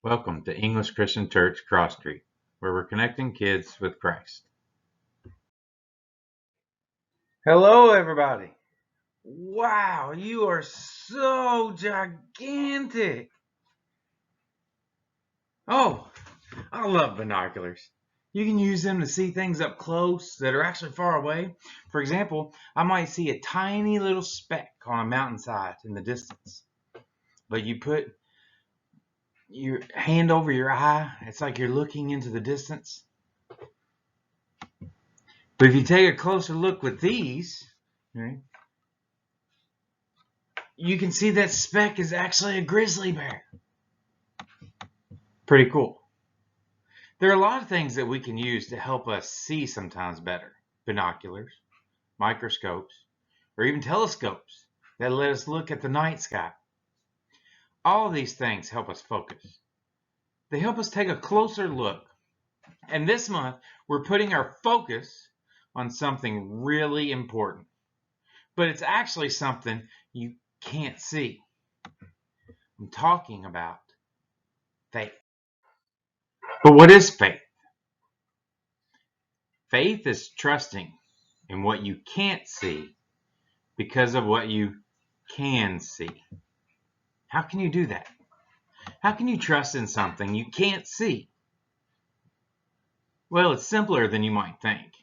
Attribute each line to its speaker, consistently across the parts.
Speaker 1: Welcome to English Christian Church Cross Street, where we're connecting kids with Christ. Hello, everybody. Wow, you are so gigantic. Oh, I love binoculars. You can use them to see things up close that are actually far away. For example, I might see a tiny little speck on a mountainside in the distance. But you put your hand over your eye, it's like you're looking into the distance. But if you take a closer look with these, right, you can see that speck is actually a grizzly bear. Pretty cool. There are a lot of things that we can use to help us see sometimes better. Binoculars, microscopes, or even telescopes that let us look at the night sky. All of these things help us focus. They help us take a closer look. And this month, we're putting our focus on something really important. But it's actually something you can't see. I'm talking about faith. But what is faith? Faith is trusting in what you can't see because of what you can see. How can you do that? How can you trust in something you can't see? Well, it's simpler than you might think.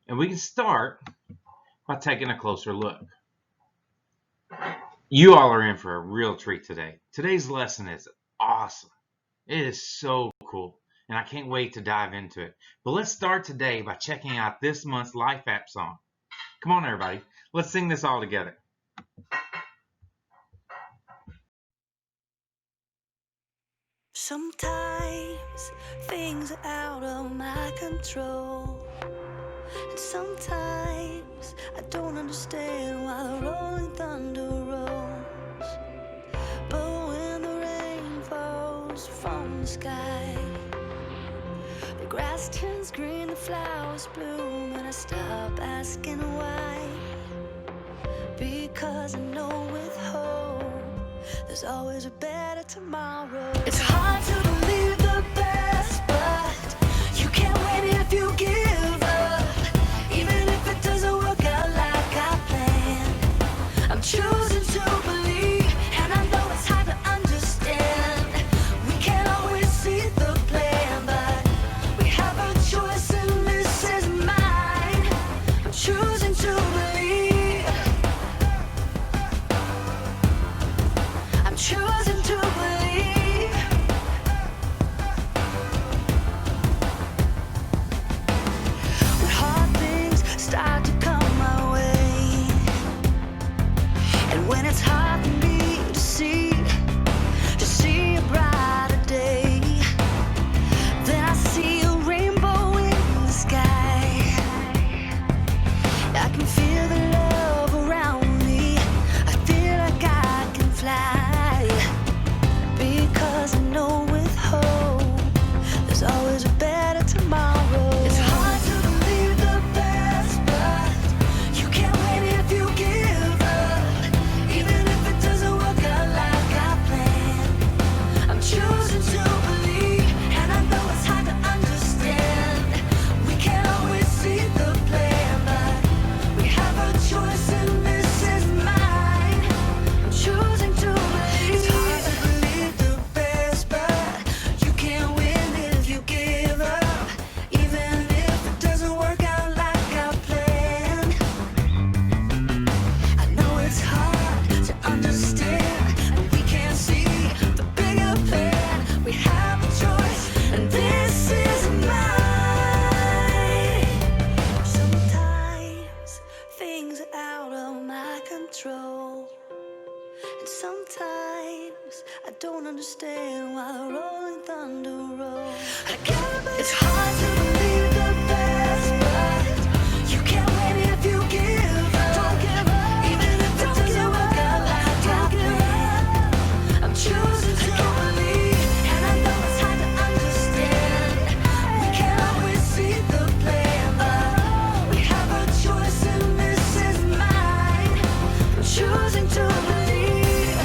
Speaker 1: And we can start by taking a closer look. You all are in for a real treat today. Today's lesson is awesome. It is so cool, and I can't wait to dive into it. But let's start today by checking out this month's Life App song. Come on, everybody. Let's sing this all together.
Speaker 2: Sometimes things are out of my control, and sometimes I don't understand why the rolling thunder rolls. But when the rain falls from the sky, the grass turns green, the flowers bloom, and I stop asking why. Because I know with hope there's always a better tomorrow. It's hard to believe the best, but you can't win if you give up. Even if it doesn't work out like I planned, I'm choosing to believe, and I know it's hard to understand. We can't always see the plan, but we have a choice and this is mine. I'm choosing to believe. I'm choosing to believe. When hard things start to come my way, and when it's hard for me to see a brighter day, then I see a rainbow in the sky. I can feel the love around me. I feel like I can fly, because I know with hope there's always a better tomorrow. It's hard to believe the best, but you can't win if you give up. Even if it doesn't work out like I planned, I'm choosing to believe, and I know it's hard to understand. We can't always see the plan, but we have a choice and this is mine. I'm choosing to believe. It's hard to believe the best, but you can't win if you give up. Even if it doesn't work out like I planned, I know it's hard to understand, and we can't see the bigger plan. We have a choice, and this is mine. Sometimes things are out of my control, and sometimes I don't understand why the rolling thunder rolls. It's hard to believe the best, but you can't win if you give up. Don't give up. Even if it doesn't work out like I planned, I'm choosing to believe, and I know it's hard to understand. We can't always see the plan, but we have a choice and this is mine. I'm choosing to believe.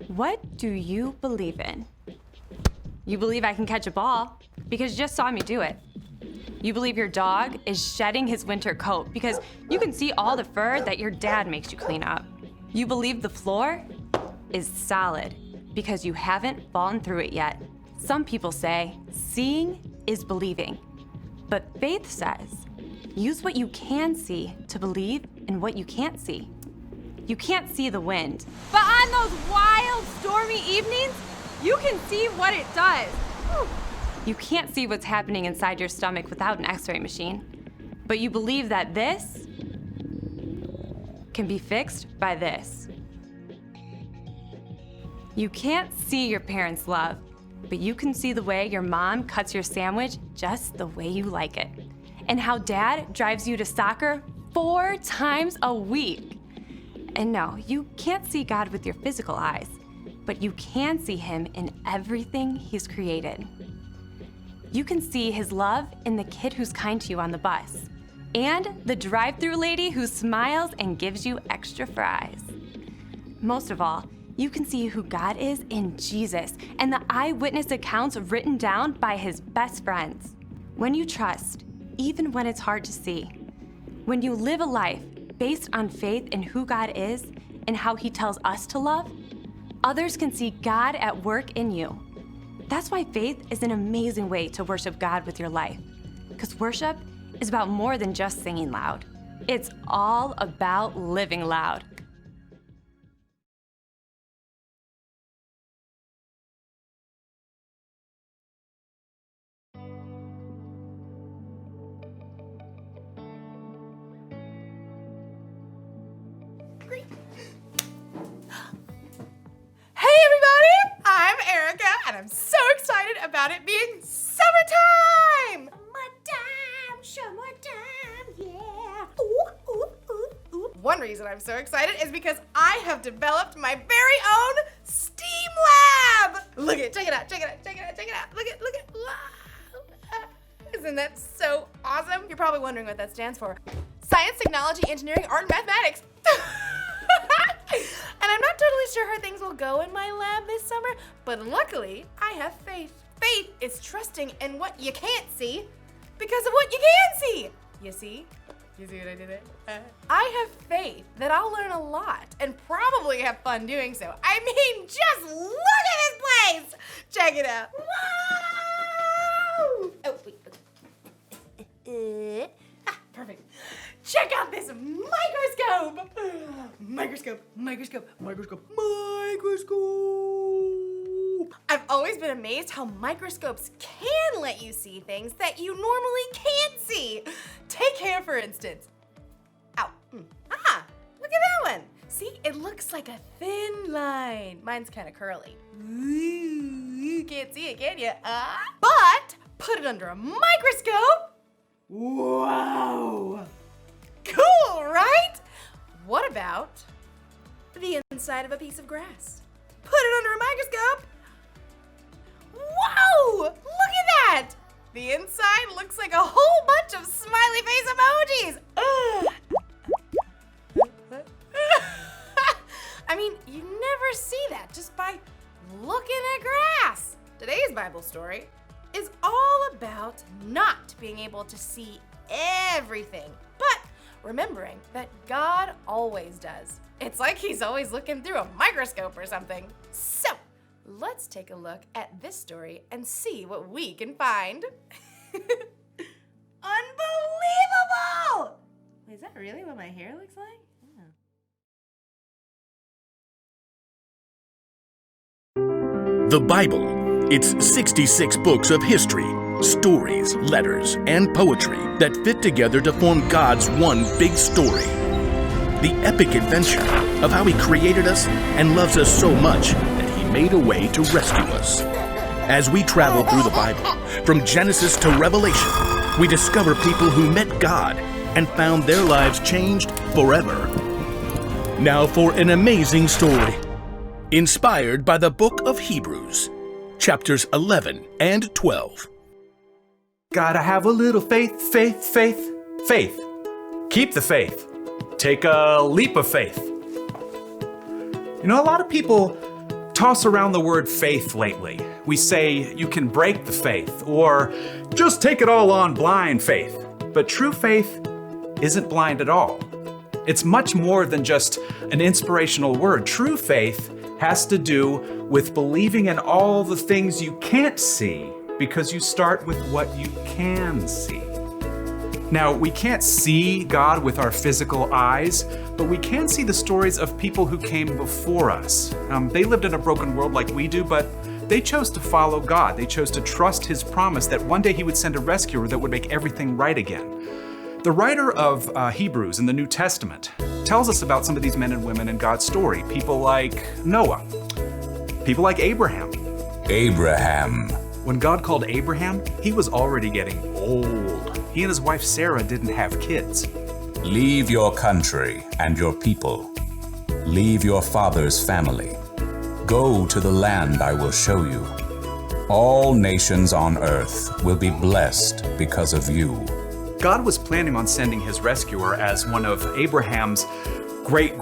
Speaker 3: What do you believe in? You believe I can catch a ball because you just saw me do it. You believe your dog is shedding his winter coat because you can see all the fur that your dad makes you clean up. You believe the floor is solid because you haven't fallen through it yet. Some people say seeing is believing, but faith says use what you can see to believe in what you can't see. You can't see the wind, but on those wild, stormy evenings, you can see what it does. Whew. You can't see what's happening inside your stomach without an x-ray machine, but you believe that this can be fixed by this. You can't see your parents' love, but you can see the way your mom cuts your sandwich just the way you like it, and how dad drives you to soccer 4 times a week. And no, you can't see God with your physical eyes, but you can see him in everything he's created. You can see his love in the kid who's kind to you on the bus, and the drive-thru lady who smiles and gives you extra fries. Most of all, you can see who God is in Jesus and the eyewitness accounts written down by his best friends. When you trust, even when it's hard to see, when you live a life based on faith in who God is and how he tells us to love, others can see God at work in you. That's why faith is an amazing way to worship God with your life. Because worship is about more than just singing loud. It's all about living loud.
Speaker 4: And I'm so excited about it being summertime! Summertime, yeah. Ooh, ooh, ooh, ooh. One reason I'm so excited is because I have developed my very own STEAM lab! Look at, check it out, check it out, check it out, check it out. Look at, wow. Isn't that so awesome? You're probably wondering what that stands for. Science, technology, engineering, art, and mathematics. And I'm not totally sure how things will go in my lab this summer, but luckily, I have faith. Faith is trusting in what you can't see because of what you can see. You see? You see what I did there? I have faith that I'll learn a lot and probably have fun doing so. I mean, just look at this place! Check it out. Wow! Oh, wait. Perfect. Check out this microscope! Microscope. I've always been amazed how microscopes can let you see things that you normally can't see. Take hair, for instance. Ow. Ah, look at that one. See, it looks like a thin line. Mine's kind of curly. Ooh, you can't see it, can you? But put it under a microscope. Wow. Cool, right? What about the inside of a piece of grass? Put it under a microscope. Whoa! Look at that! The inside looks like a whole bunch of smiley face emojis. I mean, you never see that just by looking at grass. Today's Bible story is all about not being able to see everything, but remembering that God always does. It's like he's always looking through a microscope or something. So, let's take a look at this story and see what we can find. Unbelievable! Wait, is that really what my hair looks like? Yeah.
Speaker 5: The Bible. It's 66 books of history, stories, letters, and poetry that fit together to form God's one big story. The epic adventure of how he created us and loves us so much that he made a way to rescue us. As we travel through the Bible, from Genesis to Revelation, we discover people who met God and found their lives changed forever. Now for an amazing story, inspired by the book of Hebrews, chapters 11 and 12.
Speaker 6: Gotta have a little faith. Keep the faith. Take a leap of faith. You know, a lot of people toss around the word faith lately. We say you can break the faith or just take it all on blind faith. But true faith isn't blind at all. It's much more than just an inspirational word. True faith has to do with believing in all the things you can't see because you start with what you can see. Now, we can't see God with our physical eyes, but we can see the stories of people who came before us. They lived in a broken world like we do, but they chose to follow God. They chose to trust His promise that one day He would send a rescuer that would make everything right again. The writer of Hebrews in the New Testament tells us about some of these men and women in God's story. People like Noah, people like Abraham.
Speaker 7: Abraham.
Speaker 6: When God called Abraham, he was already getting old. He and his wife Sarah didn't have kids.
Speaker 7: Leave your country and your people. Leave your father's family. Go to the land I will show you. All nations on earth will be blessed because of you.
Speaker 6: God was planning on sending his rescuer as one of Abraham's great,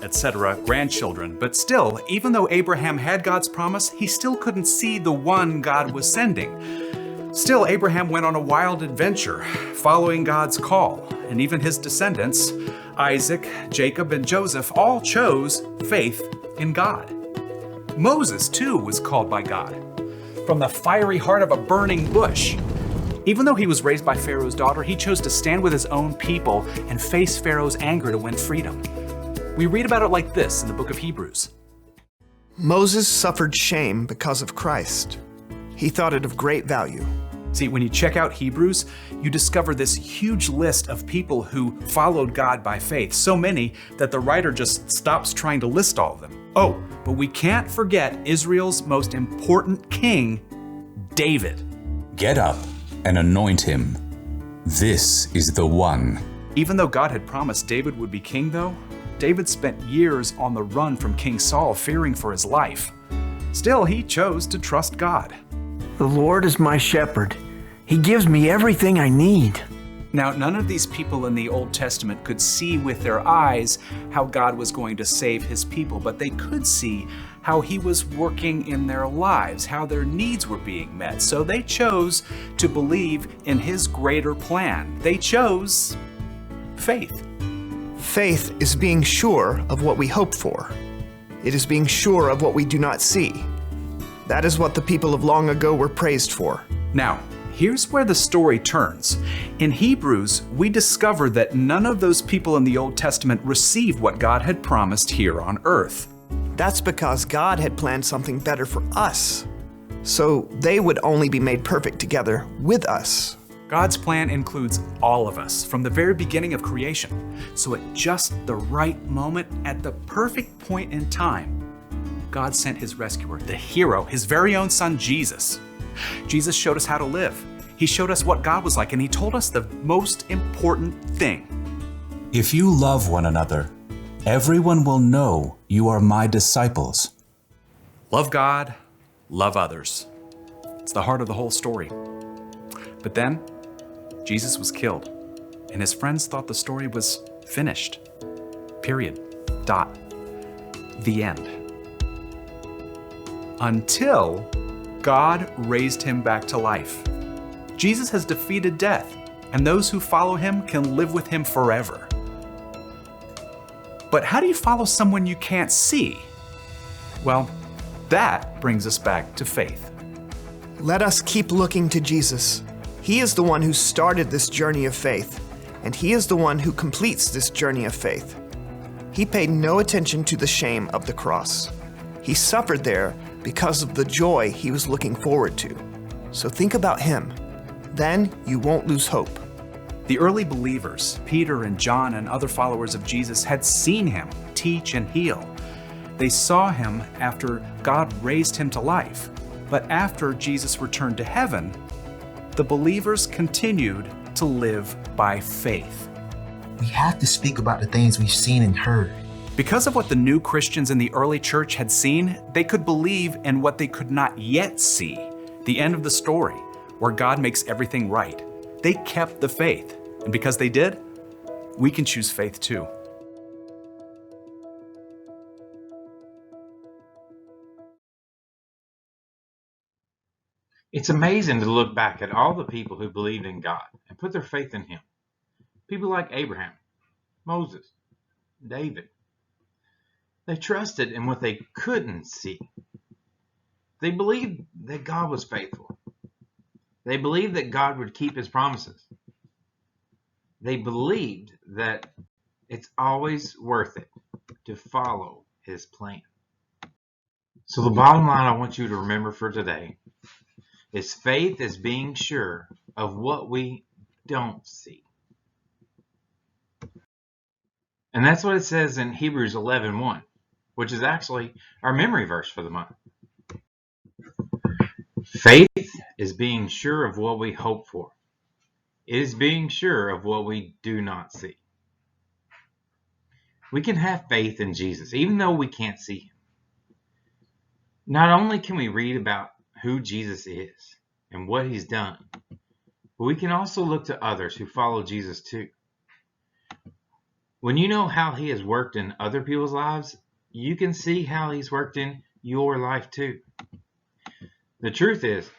Speaker 6: etc. grandchildren. But still, even though Abraham had God's promise, he still couldn't see the one God was sending. Still, Abraham went on a wild adventure, following God's call. And even his descendants, Isaac, Jacob, and Joseph, all chose faith in God. Moses, too, was called by God from the fiery heart of a burning bush. Even though he was raised by Pharaoh's daughter, he chose to stand with his own people and face Pharaoh's anger to win freedom. We read about it like this in the book of Hebrews.
Speaker 8: Moses suffered shame because of Christ. He thought it of great value.
Speaker 6: See, when you check out Hebrews, you discover this huge list of people who followed God by faith, so many that the writer just stops trying to list all of them. Oh, but we can't forget Israel's most important king, David.
Speaker 7: Get up and anoint him. This is the one.
Speaker 6: Even though God had promised David would be king, though, David spent years on the run from King Saul, fearing for his life. Still, he chose to trust God.
Speaker 9: The Lord is my shepherd. He gives me everything I need.
Speaker 6: Now, none of these people in the Old Testament could see with their eyes how God was going to save his people, but they could see how he was working in their lives, how their needs were being met. So they chose to believe in his greater plan. They chose faith.
Speaker 8: Faith is being sure of what we hope for. It is being sure of what we do not see. That is what the people of long ago were praised for.
Speaker 6: Now, here's where the story turns. In Hebrews, we discover that none of those people in the Old Testament received what God had promised here on earth.
Speaker 8: That's because God had planned something better for us, so they would only be made perfect together with us.
Speaker 6: God's plan includes all of us from the very beginning of creation. So at just the right moment, at the perfect point in time, God sent his rescuer, the hero, his very own son, Jesus. Jesus showed us how to live. He showed us what God was like, and he told us the most important thing.
Speaker 7: If you love one another, everyone will know you are my disciples.
Speaker 6: Love God, love others. It's the heart of the whole story. But then, Jesus was killed, and his friends thought the story was finished. Period. Dot. The end. Until God raised him back to life. Jesus has defeated death, and those who follow him can live with him forever. But how do you follow someone you can't see? Well, that brings us back to faith.
Speaker 8: Let us keep looking to Jesus. He is the one who started this journey of faith, and he is the one who completes this journey of faith. He paid no attention to the shame of the cross. He suffered there because of the joy he was looking forward to. So think about him. Then you won't lose hope.
Speaker 6: The early believers, Peter and John and other followers of Jesus, had seen him teach and heal. They saw him after God raised him to life. But after Jesus returned to heaven, the believers continued to live by faith.
Speaker 10: We have to speak about the things we've seen and heard.
Speaker 6: Because of what the new Christians in the early church had seen, they could believe in what they could not yet see, the end of the story, where God makes everything right. They kept the faith, and because they did, we can choose faith too.
Speaker 1: It's amazing to look back at all the people who believed in God and put their faith in Him. People like Abraham, Moses, David. They trusted in what they couldn't see. They believed that God was faithful. They believed that God would keep His promises. They believed that it's always worth it to follow His plan. So the bottom line I want you to remember for today is faith is being sure of what we don't see. And that's what it says in Hebrews 11:1, which is actually our memory verse for the month. Faith is being sure of what we hope for. It is being sure of what we do not see. We can have faith in Jesus, even though we can't see Him. Not only can we read about who Jesus is and what He's done, but we can also look to others who follow Jesus too. When you know how He has worked in other people's lives, you can see how He's worked in your life too. The truth is,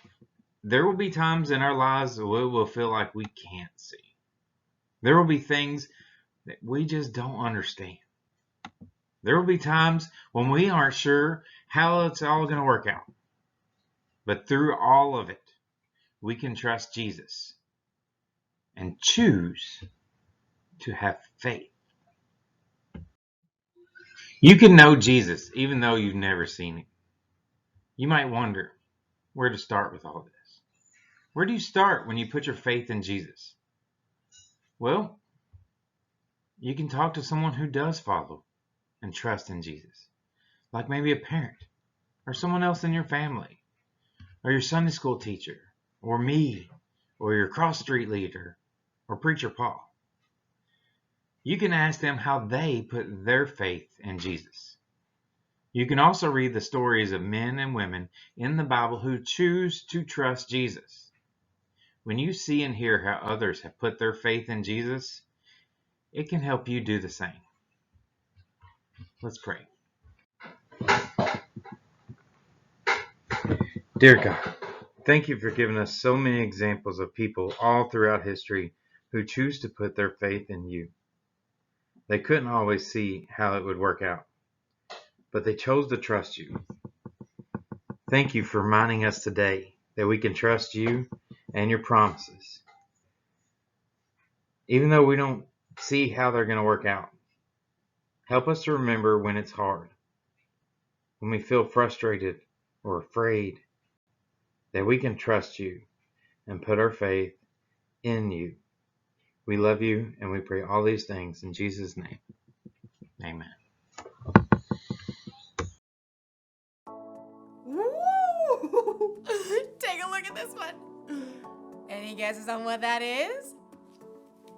Speaker 1: there will be times in our lives that we will feel like we can't see. There will be things that we just don't understand. There will be times when we aren't sure how it's all going to work out. But through all of it, we can trust Jesus and choose to have faith. You can know Jesus even though you've never seen Him. You might wonder where to start with all this. Where do you start when you put your faith in Jesus? Well, you can talk to someone who does follow and trust in Jesus, like maybe a parent or someone else in your family, or your Sunday school teacher, or me, or your cross street leader, or Preacher Paul. You can ask them how they put their faith in Jesus. You can also read the stories of men and women in the Bible who choose to trust Jesus. When you see and hear how others have put their faith in Jesus, it can help you do the same. Let's pray. Dear God, thank you for giving us so many examples of people all throughout history who choose to put their faith in you. They couldn't always see how it would work out, but they chose to trust you. Thank you for reminding us today that we can trust you and your promises, even though we don't see how they're going to work out. Help us to remember when it's hard, when we feel frustrated or afraid, that we can trust you and put our faith in you. We love you and we pray all these things in Jesus' name. Amen.
Speaker 4: Woo! Take a look at this one. Any guesses on what that is?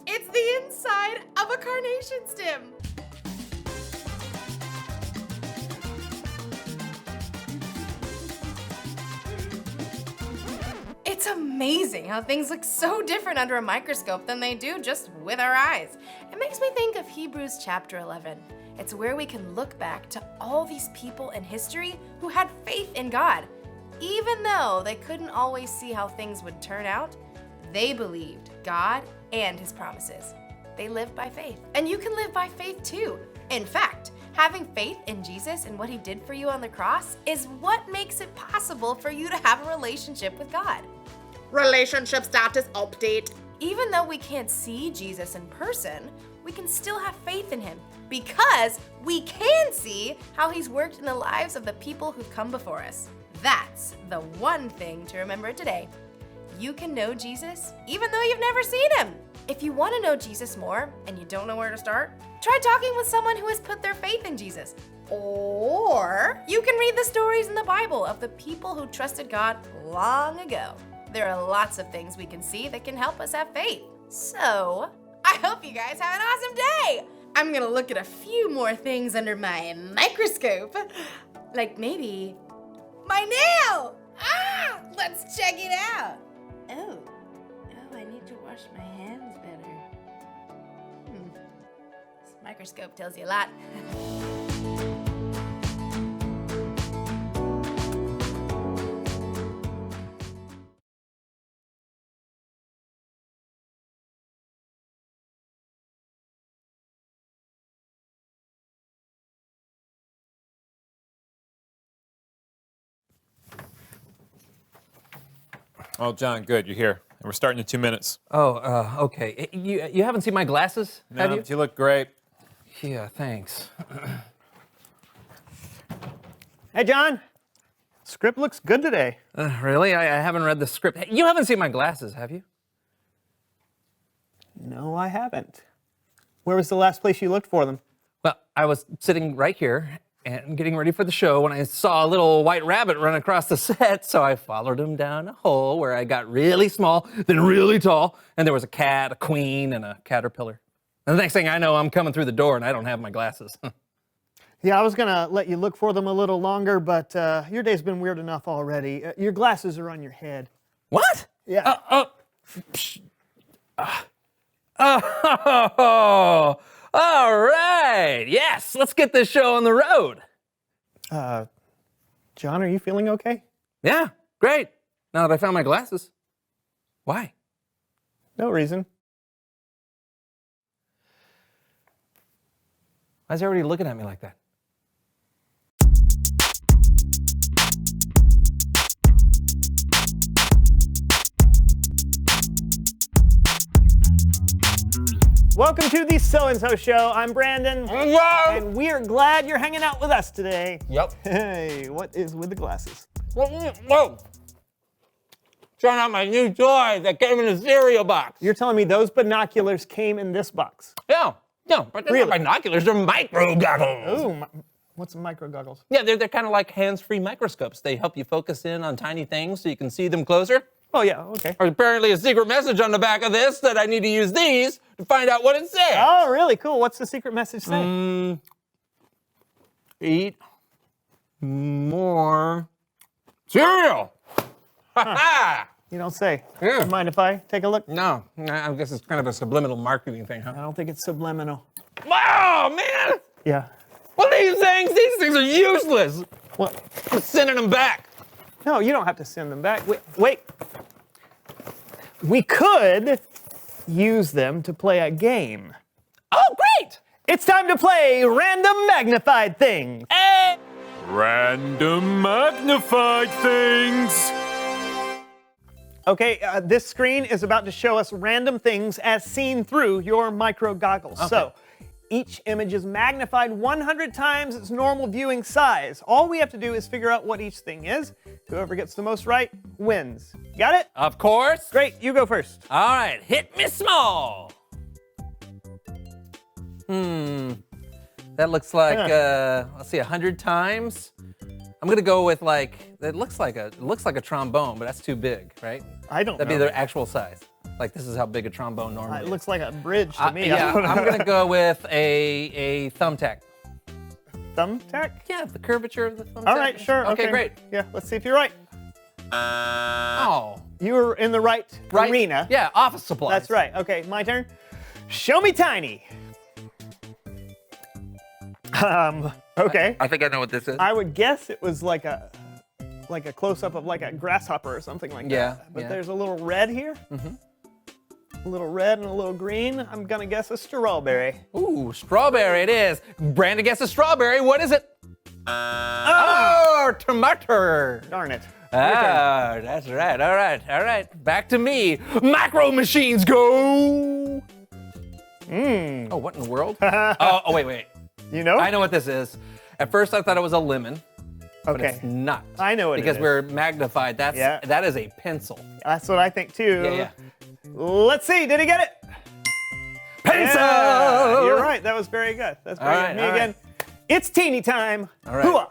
Speaker 4: It's the inside of a carnation stem. It's amazing how things look so different under a microscope than they do just with our eyes. It makes me think of Hebrews chapter 11. It's where we can look back to all these people in history who had faith in God. Even though they couldn't always see how things would turn out, they believed God and His promises. They lived by faith. And you can live by faith too. In fact, having faith in Jesus and what He did for you on the cross is what makes it possible for you to have a relationship with God. Relationship status update. Even though we can't see Jesus in person, we can still have faith in Him because we can see how He's worked in the lives of the people who've come before us. That's the one thing to remember today. You can know Jesus even though you've never seen Him. If you want to know Jesus more and you don't know where to start, try talking with someone who has put their faith in Jesus. Or you can read the stories in the Bible of the people who trusted God long ago. There are lots of things we can see that can help us have faith. So, I hope you guys have an awesome day. I'm gonna look at a few more things under my microscope. Like maybe my nail. Let's check it out. Oh, I need to wash my hands better. This microscope tells you a lot.
Speaker 11: Oh, John, good. You're here. And we're starting in 2 minutes.
Speaker 12: Oh, okay. You haven't seen my glasses, have
Speaker 11: No,
Speaker 12: you?
Speaker 11: but you look great.
Speaker 12: Yeah, thanks.
Speaker 8: Hey, John. Script looks good today.
Speaker 12: Really? I haven't read the script. Hey, you haven't seen my glasses, have you?
Speaker 8: No, I haven't. Where was the last place you looked for them?
Speaker 12: Well, I was sitting right here and getting ready for the show when I saw a little white rabbit run across the set, so I followed him down a hole where I got really small, then really tall, and there was a cat, a queen, and a caterpillar. And the next thing I know, I'm coming through the door and I don't have my glasses.
Speaker 8: Yeah, I was gonna let you look for them a little longer, but your day's been weird enough already. Your glasses are on your head.
Speaker 12: What?
Speaker 8: Yeah.
Speaker 12: Oh, all right. Yes, let's get this show on the road.
Speaker 8: John, are you feeling okay?
Speaker 12: Yeah, great. Now that I found my glasses. Why?
Speaker 8: No reason.
Speaker 12: Why is everybody looking at me like that?
Speaker 8: Welcome to the So-and-So Show. I'm Brandon.
Speaker 12: Hello.
Speaker 8: And we are glad you're hanging out with us today.
Speaker 12: Yep.
Speaker 8: Hey, what is with the glasses?
Speaker 12: Whoa. Trying out my new toy that came in a cereal box.
Speaker 8: You're telling me those binoculars came in this box?
Speaker 12: Yeah, but they're
Speaker 8: Really?
Speaker 12: not binoculars, they're micro goggles.
Speaker 8: Ooh, what's micro goggles?
Speaker 12: Yeah, they're kind of like hands-free microscopes. They help you focus in on tiny things so you can see them closer.
Speaker 8: Oh, yeah, okay.
Speaker 12: There's apparently a secret message on the back of this that I need to use these to find out what it says.
Speaker 8: Oh, really? Cool. What's the secret message say?
Speaker 12: Eat more cereal. Ha-ha!
Speaker 8: You don't say.
Speaker 12: Yeah.
Speaker 8: Mind if I take a look?
Speaker 12: No, I guess it's kind of a subliminal marketing thing, huh?
Speaker 8: I don't think it's subliminal.
Speaker 12: Wow, man!
Speaker 8: Yeah.
Speaker 12: What are these things? These things are useless.
Speaker 8: What?
Speaker 12: I'm sending them back.
Speaker 8: No, you don't have to send them back. Wait. We could use them to play a game.
Speaker 12: Oh, great!
Speaker 8: It's time to play Random Magnified Things.
Speaker 12: Hey!
Speaker 11: Random magnified things.
Speaker 8: Okay, this screen is about to show us random things as seen through your micro goggles.
Speaker 12: Okay.
Speaker 8: So, each image is magnified 100 times its normal viewing size. All we have to do is figure out what each thing is. Whoever gets the most right wins. Got it?
Speaker 12: Of course.
Speaker 8: Great, you go first.
Speaker 12: All right, hit me small. That looks like, let's see, 100 times. I'm gonna go with it looks like a trombone, but that's too big, right?
Speaker 8: I don't know.
Speaker 12: That'd be the actual size. Like this is how big a trombone normally
Speaker 8: It
Speaker 12: is.
Speaker 8: looks like a bridge to me.
Speaker 12: Yeah, I'm gonna go with a thumbtack.
Speaker 8: Thumbtack?
Speaker 12: Yeah, the curvature of the thumbtack.
Speaker 8: All right, sure.
Speaker 12: Okay, great.
Speaker 8: Yeah, let's see if you're right.
Speaker 12: Oh.
Speaker 8: You were in the right arena.
Speaker 12: Yeah, office supplies.
Speaker 8: That's right. Okay, my turn. Show me tiny. Okay.
Speaker 12: I think I know what this is.
Speaker 8: I would guess it was like a close-up of like a grasshopper or something like
Speaker 12: Yeah,
Speaker 8: that. But
Speaker 12: yeah.
Speaker 8: there's a little red here. A little red and a little green. I'm gonna guess a strawberry.
Speaker 12: Ooh, strawberry it is. Brandon guesses strawberry. What is it? Oh, tomato.
Speaker 8: Darn it.
Speaker 12: Ah, that's right. All right. Back to me. Macro machines go. Oh, what in the world? Oh, wait.
Speaker 8: You know?
Speaker 12: I know what this is. At first, I thought it was a lemon. But
Speaker 8: Okay.
Speaker 12: it's not.
Speaker 8: I know what it
Speaker 12: because
Speaker 8: is.
Speaker 12: we're magnified. That is a pencil.
Speaker 8: That's what I think too.
Speaker 12: Yeah.
Speaker 8: Let's see. Did he get it?
Speaker 12: Pencil.
Speaker 8: Yeah, you're right. That was very good. That's very
Speaker 12: All
Speaker 8: good. Me
Speaker 12: right, all
Speaker 8: again. It's teeny time.
Speaker 12: All right.
Speaker 8: Hooah.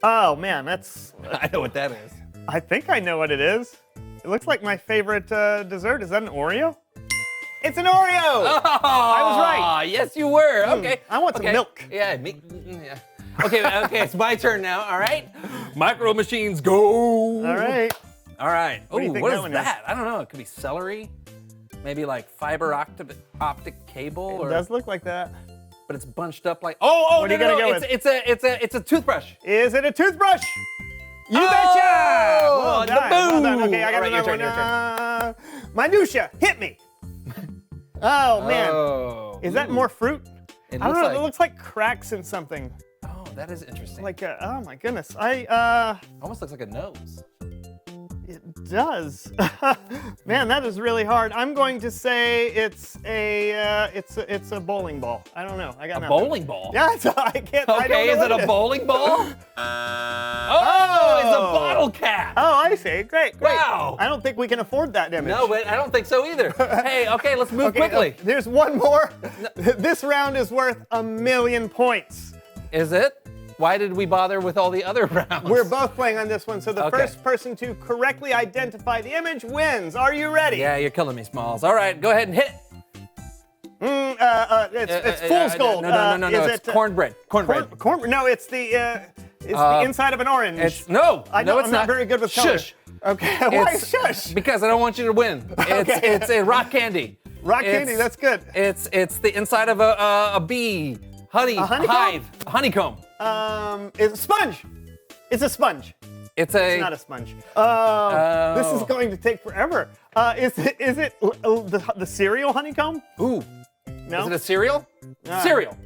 Speaker 8: Oh man, that's.
Speaker 12: I know what that is.
Speaker 8: I think I know what it is. It looks like my favorite dessert. Is that an Oreo? It's an Oreo.
Speaker 12: Oh,
Speaker 8: I was right.
Speaker 12: Yes, you were. Okay.
Speaker 8: I want some milk.
Speaker 12: Yeah. Yeah. Okay. It's my turn now. All right. Micro machines go.
Speaker 8: All right.
Speaker 12: All right.
Speaker 8: What do you think
Speaker 12: what
Speaker 8: that
Speaker 12: is
Speaker 8: one
Speaker 12: that? I don't know. It could be celery. Maybe like fiber optic cable.
Speaker 8: It does look like that.
Speaker 12: But it's bunched up like. Oh,
Speaker 8: What are you gonna go with?
Speaker 12: It's a toothbrush.
Speaker 8: Is it a toothbrush? You
Speaker 12: Oh,
Speaker 8: betcha! Well
Speaker 12: the
Speaker 8: done. Well done.
Speaker 12: boo.
Speaker 8: Okay, I got
Speaker 12: All right, your
Speaker 8: another
Speaker 12: turn,
Speaker 8: one. Minutia, hit me. Oh man,
Speaker 12: Oh.
Speaker 8: is that more fruit?
Speaker 12: It
Speaker 8: I don't
Speaker 12: looks
Speaker 8: know.
Speaker 12: like-
Speaker 8: It looks like cracks in something.
Speaker 12: Oh, that is interesting.
Speaker 8: Like oh my goodness. I
Speaker 12: almost looks like a nose.
Speaker 13: It does. Man, that is really hard. I'm going to say it's a bowling ball. I don't know. I got nothing.
Speaker 12: Bowling ball?
Speaker 13: Yeah, I can't. I don't
Speaker 12: Okay,
Speaker 13: know
Speaker 12: is
Speaker 13: what
Speaker 12: it a bowling ball? Oh, it's a bottle cap.
Speaker 13: Oh, I see. Great.
Speaker 12: Wow.
Speaker 13: I don't think we can afford that image.
Speaker 12: No, but I don't think so either. Hey, okay, let's move quickly.
Speaker 13: There's one more. This round is worth 1,000,000 points.
Speaker 12: Is it? Why did we bother with all the other rounds?
Speaker 13: We're both playing on this one, so the first person to correctly identify the image wins. Are you ready?
Speaker 12: Yeah, you're killing me, Smalls. All right, go ahead and hit it.
Speaker 13: It's fool's gold.
Speaker 12: No, it's cornbread. Cornbread.
Speaker 13: No, it's the inside of an orange.
Speaker 12: No,
Speaker 13: I know,
Speaker 12: no, it's
Speaker 13: I'm not very good with color.
Speaker 12: Shush.
Speaker 13: Okay, why shush?
Speaker 12: Because I don't want you to win. It's a rock candy.
Speaker 13: Rock candy, that's good.
Speaker 12: It's the inside of a bee. Honey,
Speaker 13: a honeycomb?
Speaker 12: hive, honeycomb.
Speaker 13: It's a sponge. It's a sponge.
Speaker 12: It's
Speaker 13: not a sponge. This is going to take forever. Is it the cereal honeycomb?
Speaker 12: Ooh.
Speaker 13: No.
Speaker 12: Is it a cereal? Cereal.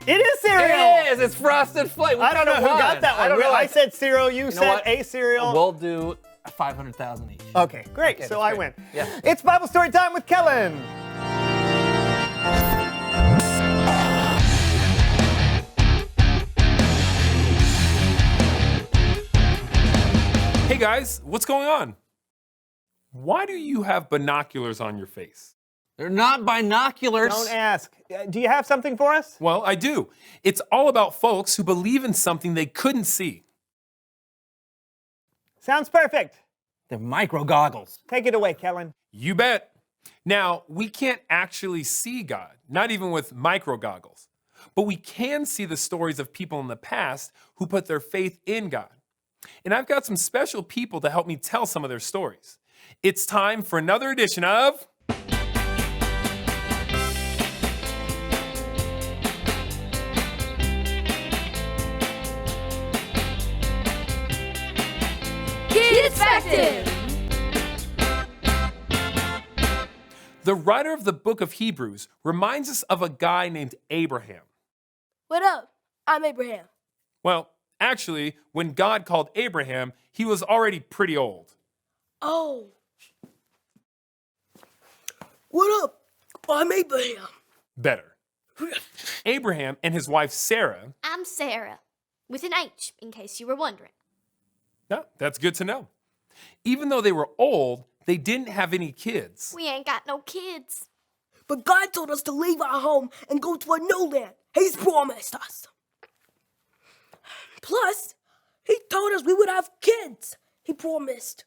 Speaker 13: It is cereal.
Speaker 12: It is. It's Frosted Flakes.
Speaker 13: I don't know who got that one. I said cereal. You said a cereal.
Speaker 12: We'll do 500,000 each.
Speaker 13: Okay, great.
Speaker 12: Okay,
Speaker 13: so I win.
Speaker 12: Yeah.
Speaker 13: It's Bible story time with Kellen.
Speaker 11: Hey guys, what's going on? Why do you have binoculars on your face?
Speaker 12: They're not binoculars.
Speaker 13: Don't ask. Do you have something for us?
Speaker 11: Well, I do. It's all about folks who believe in something they couldn't see.
Speaker 13: Sounds perfect.
Speaker 12: They're micro goggles.
Speaker 13: Take it away, Kellen.
Speaker 11: You bet. Now, we can't actually see God, not even with micro goggles. But we can see the stories of people in the past who put their faith in God. And I've got some special people to help me tell some of their stories. It's time for another edition of...
Speaker 2: Kidspective!
Speaker 11: The writer of the book of Hebrews reminds us of a guy named Abraham.
Speaker 14: What up? I'm Abraham.
Speaker 11: Well, actually, when God called Abraham, he was already pretty old.
Speaker 14: Oh. What up? I'm Abraham.
Speaker 11: Better. Abraham and his wife Sarah.
Speaker 15: I'm Sarah, with an H, in case you were wondering.
Speaker 11: Yeah, that's good to know. Even though they were old, they didn't have any kids.
Speaker 15: We ain't got no kids.
Speaker 14: But God told us to leave our home and go to a new land. He's promised us. Plus, he told us we would have kids. He promised.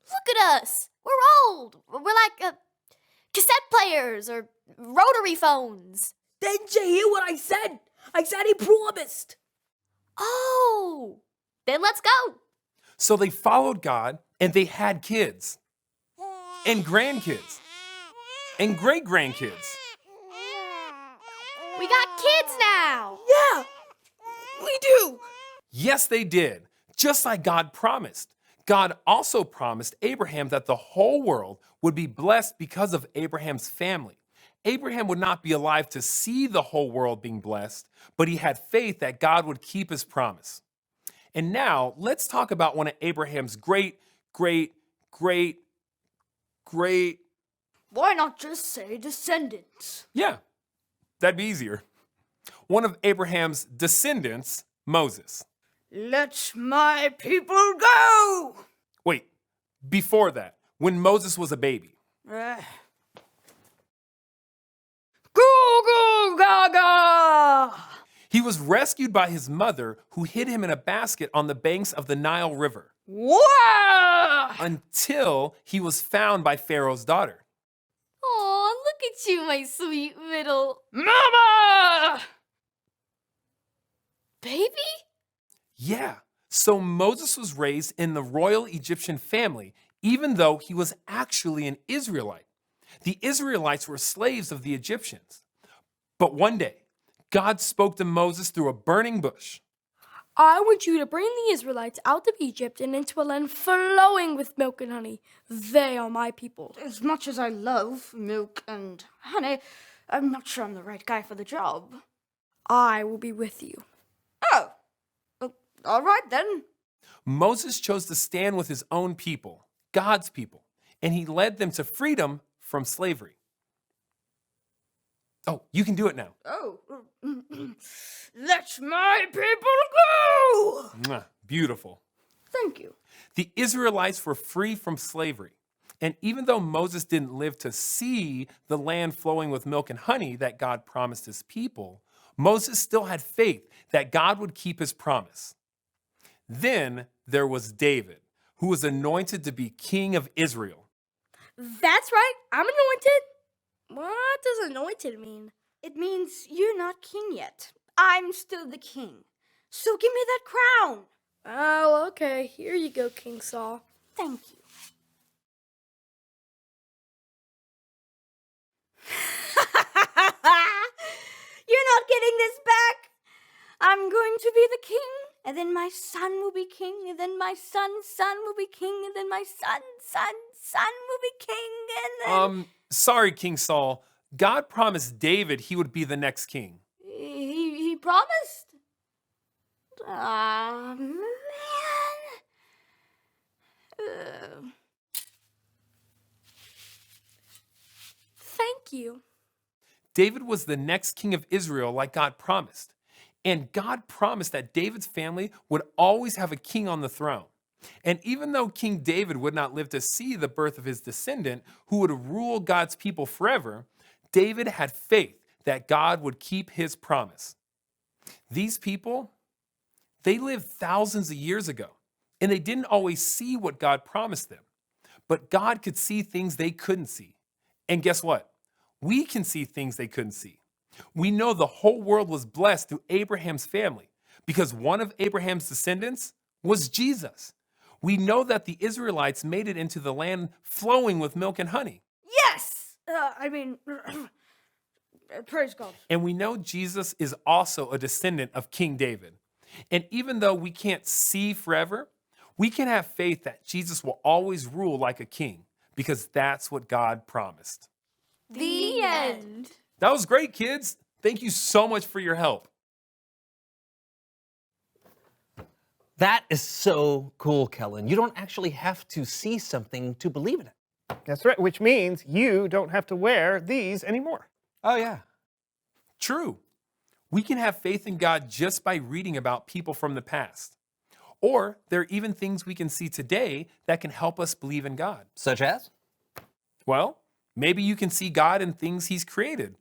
Speaker 15: Look at us. We're old. We're like cassette players or rotary phones.
Speaker 14: Didn't you hear what I said? I said he promised.
Speaker 15: Oh, then let's go.
Speaker 11: So they followed God and they had kids and grandkids and great-grandkids.
Speaker 15: We got kids now.
Speaker 14: Yeah, we do.
Speaker 11: Yes, they did, just like God promised. God also promised Abraham that the whole world would be blessed because of Abraham's family. Abraham would not be alive to see the whole world being blessed, but he had faith that God would keep his promise. And now, let's talk about one of Abraham's great.
Speaker 14: Why not just say descendants?
Speaker 11: Yeah, that'd be easier. One of Abraham's descendants, Moses.
Speaker 14: Let my people go!
Speaker 11: Wait, before that, when Moses was a baby.
Speaker 14: Goo goo gaga!
Speaker 11: He was rescued by his mother, who hid him in a basket on the banks of the Nile River.
Speaker 14: Wow!
Speaker 11: Until he was found by Pharaoh's daughter.
Speaker 15: Oh, look at you, my sweet little...
Speaker 14: Mama!
Speaker 15: Baby?
Speaker 11: Yeah, so Moses was raised in the royal Egyptian family, even though he was actually an Israelite. The Israelites were slaves of the Egyptians. But one day, God spoke to Moses through a burning bush.
Speaker 14: I want you to bring the Israelites out of Egypt and into a land flowing with milk and honey. They are my people.
Speaker 16: As much as I love milk and honey, I'm not sure I'm the right guy for the job.
Speaker 14: I will be with you.
Speaker 16: Oh, all right then.
Speaker 11: Moses chose to stand with his own people, God's people, and he led them to freedom from slavery. Oh, you can do it now.
Speaker 16: Oh, let my people go!
Speaker 11: Mwah, beautiful.
Speaker 16: Thank you.
Speaker 11: The Israelites were free from slavery. And even though Moses didn't live to see the land flowing with milk and honey that God promised his people, Moses still had faith that God would keep his promise. Then there was David, who was anointed to be king of Israel.
Speaker 14: That's right. I'm anointed. What does anointed mean?
Speaker 16: It means you're not king yet. I'm still the king. So give me that crown.
Speaker 14: Oh, okay. Here you go, King Saul.
Speaker 16: Thank you. You're not getting this back. I'm going to be the king, and then my son will be king, and then my son's son will be king, and then my son's son will be king, and then...
Speaker 11: Sorry, King Saul. God promised David he would be the next king.
Speaker 16: He promised? Ah, man.
Speaker 14: Thank you.
Speaker 11: David was the next king of Israel like God promised. And God promised that David's family would always have a king on the throne. And even though King David would not live to see the birth of his descendant, who would rule God's people forever, David had faith that God would keep his promise. These people, they lived thousands of years ago, and they didn't always see what God promised them. But God could see things they couldn't see. And guess what? We can see things they couldn't see. We know the whole world was blessed through Abraham's family because one of Abraham's descendants was Jesus. We know that the Israelites made it into the land flowing with milk and honey.
Speaker 16: Yes! Praise God.
Speaker 11: And we know Jesus is also a descendant of King David. And even though we can't see forever, we can have faith that Jesus will always rule like a king because that's what God promised.
Speaker 16: The end.
Speaker 11: That was great, kids. Thank you so much for your help.
Speaker 12: That is so cool, Kellen. You don't actually have to see something to believe in it.
Speaker 13: That's right, which means you don't have to wear these anymore.
Speaker 12: Oh, yeah.
Speaker 11: True. We can have faith in God just by reading about people from the past. Or there are even things we can see today that can help us believe in God.
Speaker 12: Such as?
Speaker 11: Well, maybe you can see God in things he's created.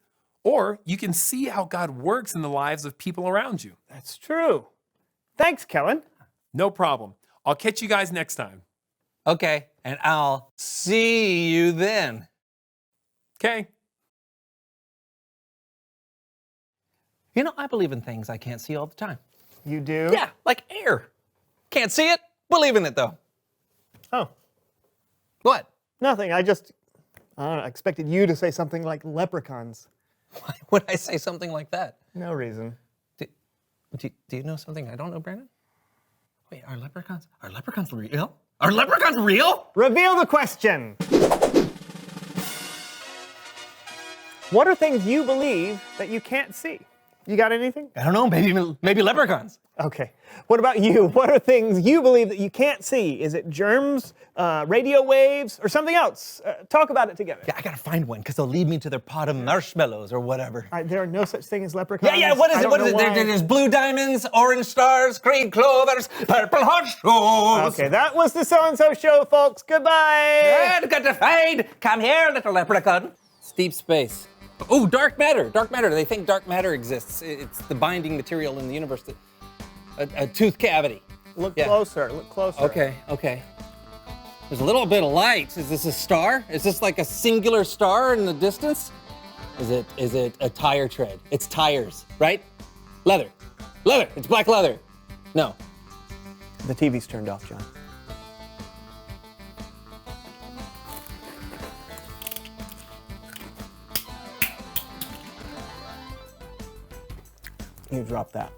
Speaker 11: Or you can see how God works in the lives of people around you.
Speaker 13: That's true. Thanks, Kellen.
Speaker 11: No problem. I'll catch you guys next time.
Speaker 12: Okay, and I'll see you then.
Speaker 11: Okay.
Speaker 12: You know, I believe in things I can't see all the time.
Speaker 13: You do?
Speaker 12: Yeah, like air. Can't see it, believe in it though.
Speaker 13: Oh.
Speaker 12: What?
Speaker 13: Nothing. I don't know, I expected you to say something like leprechauns.
Speaker 12: Why would I say something like that?
Speaker 13: No reason.
Speaker 12: Do you know something I don't know, Brandon? Wait, are leprechauns real? Are leprechauns real?
Speaker 13: Reveal the question. What are things you believe that you can't see? You got anything?
Speaker 12: I don't know, maybe leprechauns.
Speaker 13: Okay. What about you? What are things you believe that you can't see? Is it germs, radio waves, or something else? Talk about it together.
Speaker 12: Yeah, I gotta find one, because they'll lead me to their pot of marshmallows or whatever.
Speaker 13: There are no such thing as leprechauns.
Speaker 12: Yeah, what is it? What is it? There's blue diamonds, orange stars, green clovers, purple horseshoes.
Speaker 13: Okay, that was the So-and-So Show, folks. Goodbye.
Speaker 12: Got to fade. Come here, little leprechaun. It's deep space. Oh, dark matter. Dark matter. They think dark matter exists. It's the binding material in the universe. A tooth cavity.
Speaker 13: Look closer. Look closer.
Speaker 12: Okay. There's a little bit of light. Is this a star? Is this like a singular star in the distance? Is it a tire tread? It's tires, right? Leather. It's black leather. No.
Speaker 13: The TV's turned off, John. You drop that.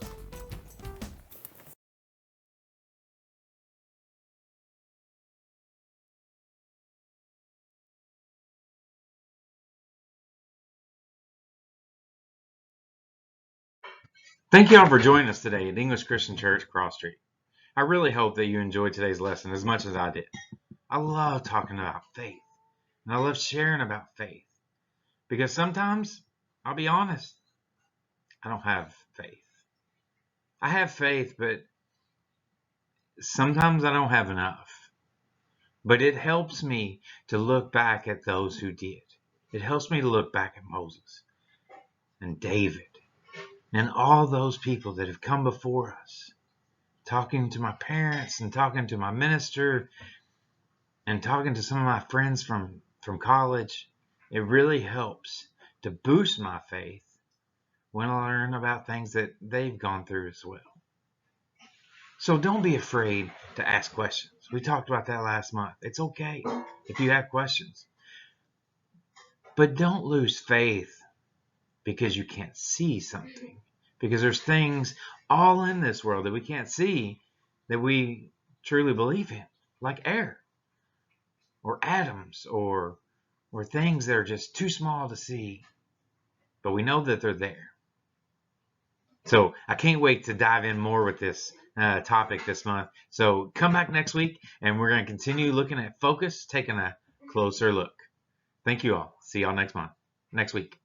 Speaker 1: Thank you all for joining us today at English Christian Church, Cross Street. I really hope that you enjoyed today's lesson as much as I did. I love talking about faith, and I love sharing about faith, because sometimes, I'll be honest, I don't have faith. I have faith, but sometimes I don't have enough. But it helps me to look back at those who did. It helps me to look back at Moses and David and all those people that have come before us, talking to my parents and talking to my minister and talking to some of my friends from college. It really helps to boost my faith when I learn about things that they've gone through as well. So don't be afraid to ask questions. We talked about that last month. It's okay if you have questions. But don't lose faith because you can't see something. Because there's things all in this world that we can't see that we truly believe in, like air or atoms or things that are just too small to see. But we know that they're there. So I can't wait to dive in more with this topic this month. So come back next week and we're going to continue looking at focus, taking a closer look. Thank you all. See y'all next week.